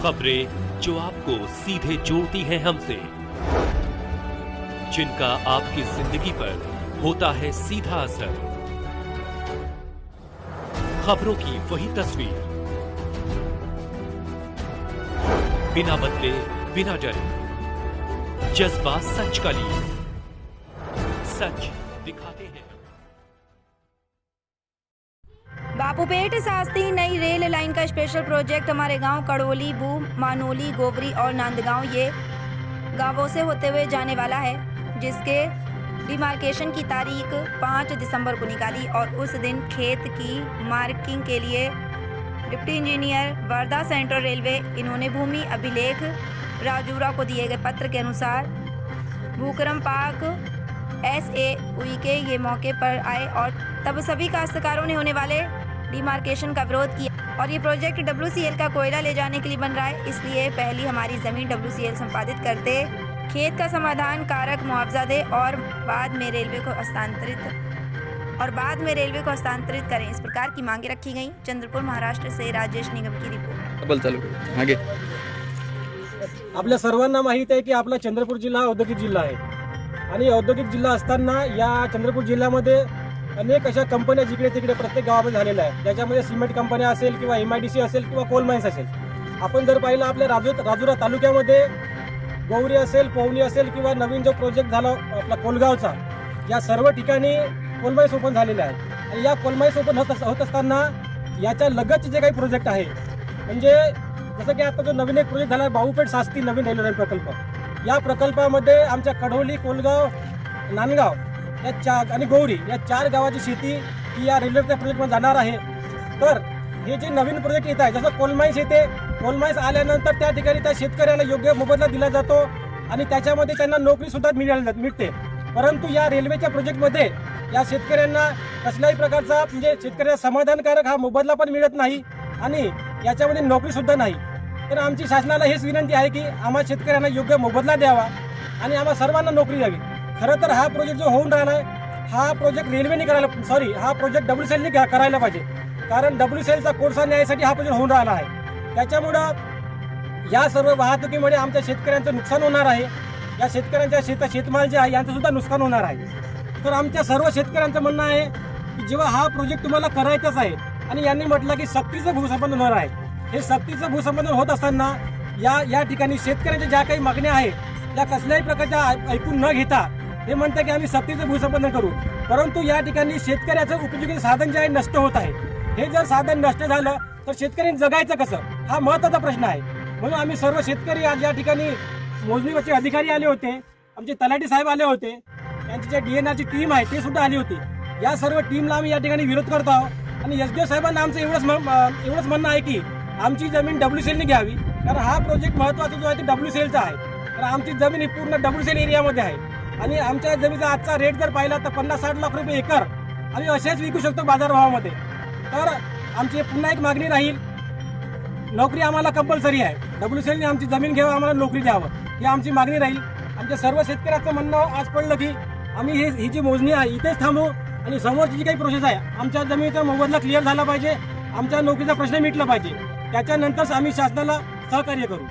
खबरें जो आपको सीधे जोड़ती हैं हमसे, जिनका आपकी जिंदगी पर होता है सीधा असर। खबरों की वही तस्वीर, बिना बदले बिना डरे, जज्बा सच का लिए, सच दिखाते हैं। बापूपेट शास्त्री नई रेल लाइन का स्पेशल प्रोजेक्ट हमारे गांव कड़ोली, बूम, मानोली, गोबरी और नांदगांव ये गांवों से होते हुए जाने वाला है, जिसके डिमार्केशन की तारीख 5 दिसंबर को निकाली और उस दिन खेत की मार्किंग के लिए deputy engineer Wardha central railway इन्होंने भूमि अभिलेख राजूरा को दिए गए पत्र के अनुसार भूकरम पाक SAUE के ये मौके पर आए और तब सभी काश्तकारों ने होने वाले डिमार्केशन का विरोध किया और ये प्रोजेक्ट WCL का कोयला ले जाने के लिए बन रहा है, इसलिए पहली हमारी ज़मीन WCL संपादित करते, खेत का समाधान कारक मुआवजा दे और बाद में रेलवे को हस्तांतरित करें। इस प्रकार की मांगे रखी गई। चंद्रपुर महाराष्ट्र से राजेश निगम की रिपोर्ट। आगे आपल्या सर्वांना माहित आहे की आपला चंद्रपूर जिल्हा औद्योगिक जिल्हा आहे आणि औद्योगिक जिल्हा असताना या चंद्रपूर जिल्ह्यामध्ये अनेक अशा कंपन्या जिकडे तिकडे प्रत्येक गावामध्ये झालेल्या आहेत, ज्याच्यामध्ये सिमेंट कंपन्या असेल किंवा MIDC असेल किंवा कोल माइन्स असेल। आपण जर पाहिलं आपल्या राजुरा तालुक्यामध्ये गौरी असेल, पवनी असेल किंवा नवीन जो प्रोजेक्ट झाला आपला कोलगावचा, या सर्व ठिकाणी कोल माइन्स ओपन झालेले आहेत आणि या कोल माइन्स ओपन होत असताना याच्या लगतचे जे काही प्रोजेक्ट आहे, म्हणजे जसं की आता जो नवीन एक प्रोजेक्ट झाला बापूपेट शास्त्री नवीन रेल्वे प्रकल्प, या प्रकल्पामध्ये आमच्या कढोली, कोलगाव, नांदगाव आणि गौरी या 4 गावाची शेती ही या रेल्वेच्या प्रोजेक्टमध्ये जाणार आहे। तर हे जे नवीन प्रोजेक्ट येत आहे, जसं कोल माइन्स येते, कोल माइन्स आल्यानंतर त्या ठिकाणी त्या शेतकऱ्याला योग्य मोबदला दिला जातो आणि त्याच्यामध्ये त्यांना नोकरी सुद्धा मिळते। परंतु या रेल्वेच्या प्रोजेक्टमध्ये या शेतकऱ्यांना कसल्याही प्रकारचा म्हणजे शेतकऱ्याला समाधानकारक हा मोबदला पण मिळत नाही आणि याच्यामध्ये नोकरी सुद्धा नाही। तर आमची शासनाला हेच विनंती आहे की आम्हा शेतकऱ्यांना योग्य मोबदला द्यावा आणि आम्हा सर्वांना नोकरी द्यावी। खरं तर हा प्रोजेक्ट जो होऊन राहिला आहे, हा प्रोजेक्ट रेल्वेने हा प्रोजेक्ट WCLने करायला पाहिजे, कारण WCLचा कोळसा न्यायासाठी हा प्रोजेक्ट होऊन राहिला आहे। त्याच्यामुळं या सर्व वाहतुकीमुळे आमच्या शेतकऱ्यांचं नुकसान होणार आहे, या शेतकऱ्यांच्या शेतमाल जे आहे यांचं सुद्धा नुकसान होणार आहे। तर आमच्या सर्व शेतकऱ्यांचं म्हणणं आहे की जेव्हा हा प्रोजेक्ट तुम्हाला करायचाच आहे आणि यांनी म्हटलं की सक्तीचं भूसंपादन होणार आहे, हे सक्तीचं भूसंपादन होत असताना या ठिकाणी शेतकऱ्यांच्या ज्या काही मागण्या आहेत त्या कसल्याही प्रकारच्या ऐकून न घेता हे म्हणतं की आम्ही सक्तीचं भूसंपादन करू, परंतु या ठिकाणी शेतकऱ्याचं उपयोगी साधन जे आहे नष्ट होत आहे। हे जर साधन नष्ट झालं तर शेतकऱ्यांनी जगायचं कसं, हा महत्त्वाचा प्रश्न आहे। म्हणून आम्ही सर्व शेतकरी आज या ठिकाणी मोजणीवरचे अधिकारी आले होते, आमचे तलाठी साहेब आले होते, त्यांची जे DNRची टीम आहे ते सुद्धा आली होती। या सर्व टीमला आम्ही या ठिकाणी विरोध करत आहोत आणि SDO साहेबांना आमचं एवढंच म्हणणं आहे की आमची जमीन WCLने घ्यावी, कारण हा प्रोजेक्ट महत्त्वाचा जो आहे ते WCLचा आहे। तर आमची जमीन ही पूर्ण WCL एरियामध्ये आहे आणि आमच्या जमिनीचा आजचा रेट जर पाहिला तर 50-60 लाख रुपये एकर आम्ही असेच विकू शकतो बाजारभावामध्ये। तर आमची पुन्हा एक मागणी राहील, नोकरी आम्हाला कंपल्सरी आहे, WCLने आमची जमीन घ्यावं, आम्हाला नोकरी द्यावं, ही आमची मागणी राहील। आमच्या सर्व शेतकऱ्याचं म्हणणं आज पडलं की आम्ही ही जी मोजणी आहे इथेच थांबू आणि समोरची जी काही प्रोसेस आहे, आमच्या जमिनीचा मोबदला क्लिअर झाला पाहिजे, आमच्या नोकरीचा प्रश्न मिटला पाहिजे, त्याच्यानंतर आम्ही शासनाला सहकार्य करू।